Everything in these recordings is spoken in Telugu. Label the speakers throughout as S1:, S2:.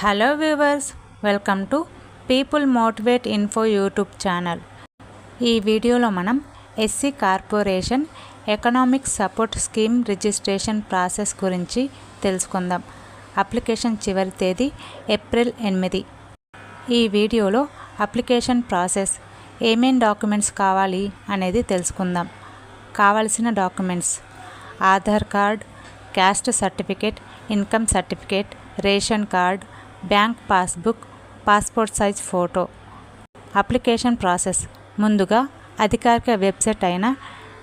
S1: Hello viewers, welcome to people motivate info YouTube channel. ఈ వీడియోలో మనం SC corporation economic support scheme registration process గురించి తెలుసుకుందాం. అప్లికేషన్ చివరి తేదీ ఏప్రిల్ 8. ఈ వీడియోలో అప్లికేషన్ ప్రాసెస్, ఏమేం డాక్యుమెంట్స్ కావాలి అనేది తెలుసుకుందాం. కావలసిన documents: Aadhaar card, caste certificate, income certificate, ration card, bank passbook, passport size photo. Application process: ముందుగా అధికారిక వెబ్సైట్ అయిన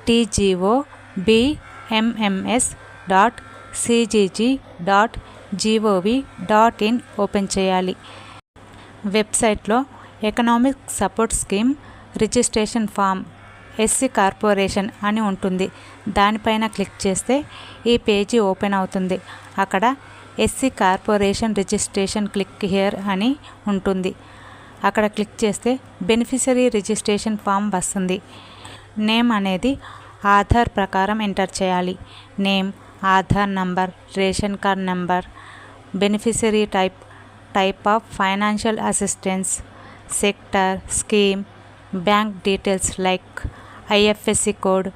S1: tgobmms.cgg.gov.in ఓపెన్ చేయాలి. వెబ్సైట్లో economic support scheme registration form SC corporation అని ఉంటుంది. దానిపైన క్లిక్ చేస్తే ఈ పేజీ ఓపెన్ అవుతుంది. అక్కడ SC corporation registration click here అని ఉంటుంది. అక్కడ క్లిక్ చేస్తే బెనిఫిషరీ రిజిస్ట్రేషన్ ఫామ్ వస్తుంది. నేమ్ అనేది ఆధార్ ప్రకారం ఎంటర్ చేయాలి. Name, Aadhaar number, ration card number, beneficiary type of financial assistance, sector, scheme, bank details like IFSC code,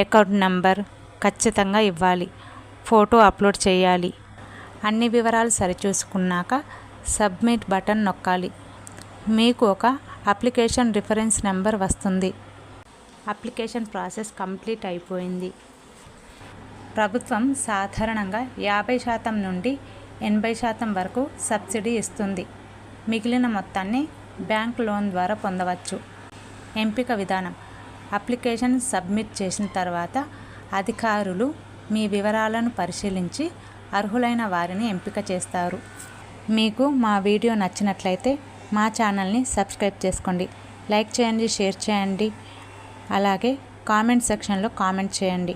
S1: account number ఖచ్చితంగా ఇవ్వాలి. ఫోటో అప్లోడ్ చేయాలి. అన్ని వివరాలు సరిచూసుకున్నాక సబ్మిట్ బటన్ నొక్కాలి. మీకు ఒక అప్లికేషన్ రిఫరెన్స్ నెంబర్ వస్తుంది. అప్లికేషన్ ప్రాసెస్ కంప్లీట్ అయిపోయింది. ప్రభుత్వం సాధారణంగా 50% నుండి 80% వరకు సబ్సిడీ ఇస్తుంది. మిగిలిన మొత్తాన్ని బ్యాంక్ లోన్ ద్వారా పొందవచ్చు. ఎంపిక విధానం: అప్లికేషన్ సబ్మిట్ చేసిన తర్వాత అధికారులు మీ వివరాలను పరిశీలించి అర్హులైన వారిని ఎంపిక చేస్తారు. మీకు మా వీడియో నచ్చినట్లయితే మా ఛానల్ని సబ్స్క్రైబ్ చేసుకోండి, లైక్ చేయండి, షేర్ చేయండి, అలాగే కామెంట్ సెక్షన్లో కామెంట్ చేయండి.